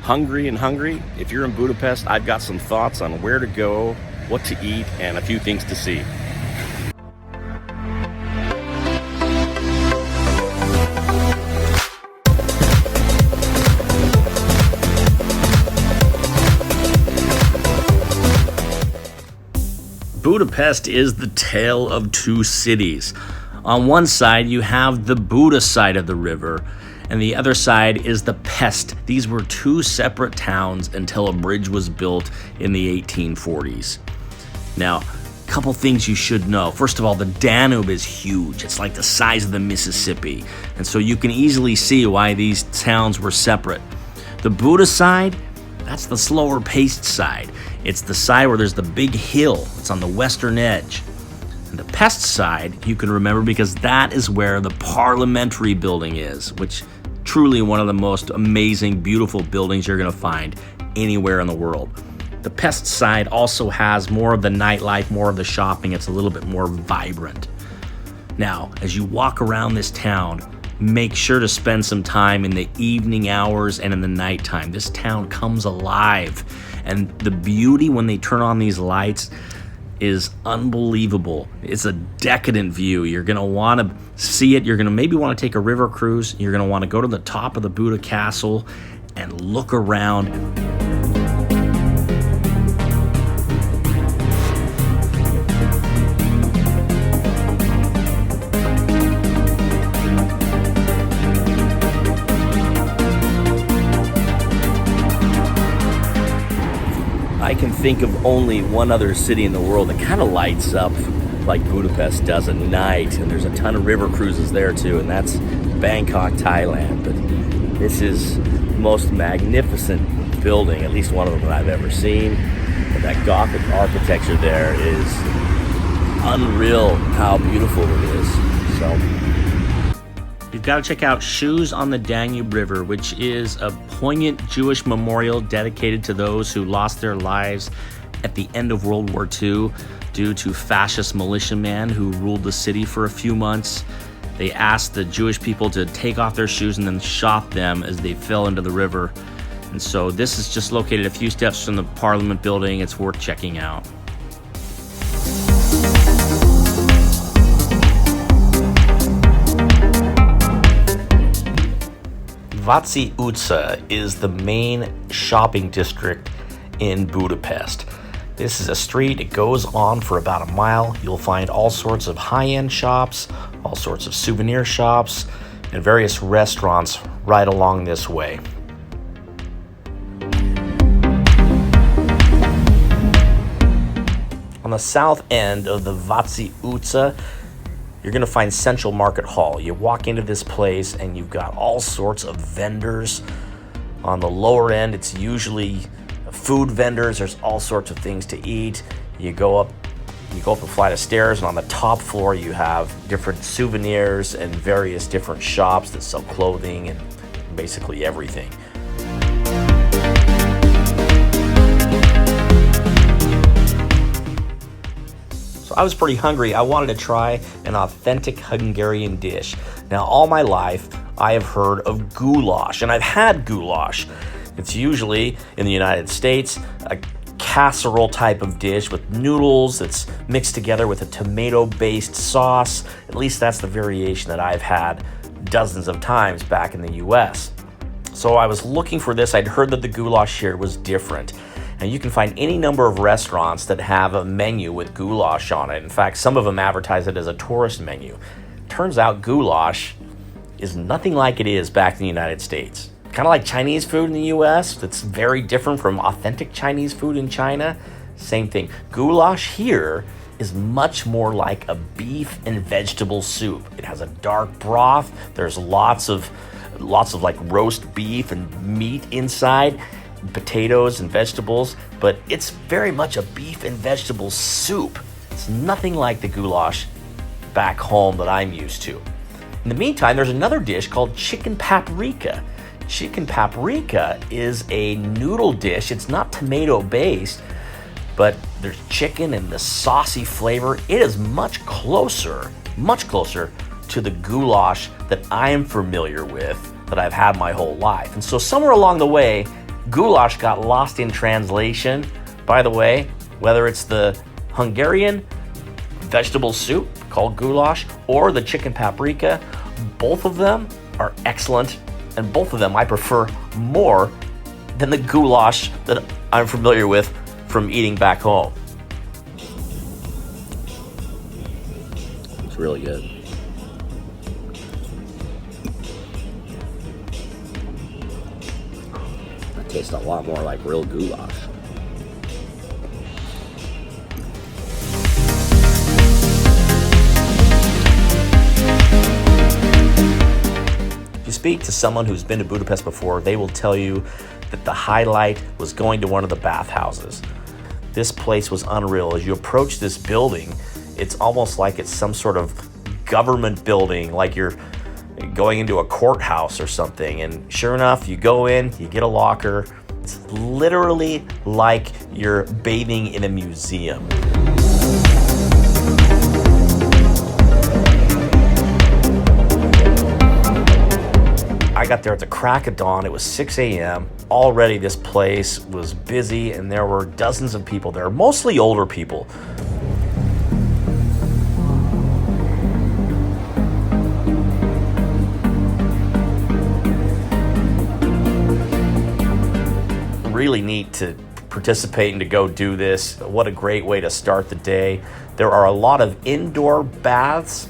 Hungry and hungry? If you're in Budapest, I've got some thoughts on where to go, what to eat, and a few things to see. Budapest is the tale of two cities. On one side, you have the Buda side of the river, and the other side is the Pest. These were two separate towns until a bridge was built in the 1840s. Now, a couple things you should know. First of all, the Danube is huge. It's like the size of the Mississippi, and so you can easily see why these towns were separate. The Buda side, that's the slower paced side. It's the side where there's the big hill. It's on the western edge. And the Pest side, you can remember because that is where the parliamentary building is, which truly one of the most amazing, beautiful buildings you're going to find anywhere in the world. The Pest side also has more of the nightlife, more of the shopping. It's a little bit more vibrant. Now, as you walk around this town, make sure to spend some time in the evening hours and in the nighttime. This town comes alive, and the beauty when they turn on these lights is unbelievable. It's a decadent view. You're going to want to see it. You're going to maybe want to take a river cruise. You're going to want to go to the top of the Buda Castle and look around. I can think of only one other city in the world that kind of lights up like Budapest does at night, and there's a ton of river cruises there too, and that's Bangkok, Thailand. But this is the most magnificent building, at least one of them that I've ever seen, and that Gothic architecture there is unreal how beautiful it is. So you've got to check out Shoes on the Danube River, which is a poignant Jewish memorial dedicated to those who lost their lives at the end of World War II due to fascist militiamen who ruled the city for a few months. They asked the Jewish people to take off their shoes and then shot them as they fell into the river. And so this is just located a few steps from the Parliament building. It's worth checking out. Váci utca is the main shopping district in Budapest. This is a street. It goes on for about a mile. You'll find all sorts of high-end shops, all sorts of souvenir shops, and various restaurants right along this way. On the south end of the Váci utca, you're going to find Central Market Hall. You walk into this place and you've got all sorts of vendors. On the lower end, it's usually food vendors. There's all sorts of things to eat. You go up a flight of stairs, and on the top floor you have different souvenirs and various different shops that sell clothing and basically everything. So I was pretty hungry. I wanted to try an authentic Hungarian dish. Now, all my life, I have heard of goulash, and I've had goulash. It's usually, in the United States, a casserole type of dish with noodles that's mixed together with a tomato-based sauce. At least that's the variation that I've had dozens of times back in the US. So I was looking for this. I'd heard that the goulash here was different. And you can find any number of restaurants that have a menu with goulash on it. In fact, some of them advertise it as a tourist menu. Turns out goulash is nothing like it is back in the United States. Kind of like Chinese food in the US, that's very different from authentic Chinese food in China. Same thing. Goulash here is much more like a beef and vegetable soup. It has a dark broth. There's lots of like roast beef and meat inside, potatoes and vegetables, but it's very much a beef and vegetable soup. It's nothing like the goulash back home that I'm used to. In the meantime, there's another dish called chicken paprika. Chicken paprika is a noodle dish. It's not tomato based, but there's chicken and the saucy flavor. It is much closer to the goulash that I am familiar with, that I've had my whole life. And so somewhere along the way, Goulash got lost in translation. By the way, whether it's the Hungarian vegetable soup called goulash or the chicken paprika, both of them are excellent, and both of them I prefer more than the goulash that I'm familiar with from eating back home. It's really good. That tastes a lot more like real goulash. If you speak to someone who's been to Budapest before, they will tell you that the highlight was going to one of the bathhouses. This place was unreal. As you approach this building, it's almost like it's some sort of government building, like you're going into a courthouse or something. And sure enough, you go in, you get a locker. It's literally like you're bathing in a museum. I got there at the crack of dawn. It was 6 a.m. Already this place was busy and there were dozens of people there, mostly older people. Really neat to participate and to go do this. What a great way to start the day. There are a lot of indoor baths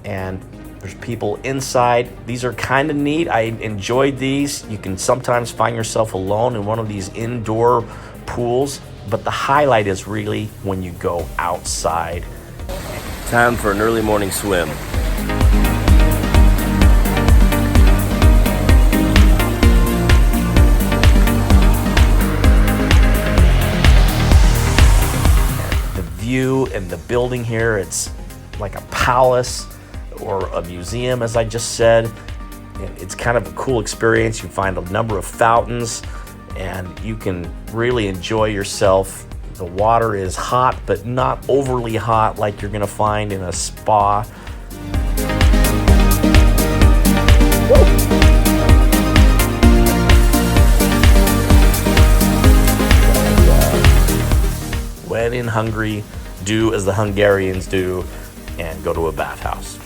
and there's people inside. These are kind of neat. I enjoyed these. You can sometimes find yourself alone in one of these indoor pools, but the highlight is really when you go outside. Time for an early morning swim. The view and the building here, it's like a palace or a museum, as I just said. It's kind of a cool experience. You find a number of fountains and you can really enjoy yourself. The water is hot, but not overly hot like you're gonna find in a spa. When in Hungary, do as the Hungarians do and go to a bathhouse.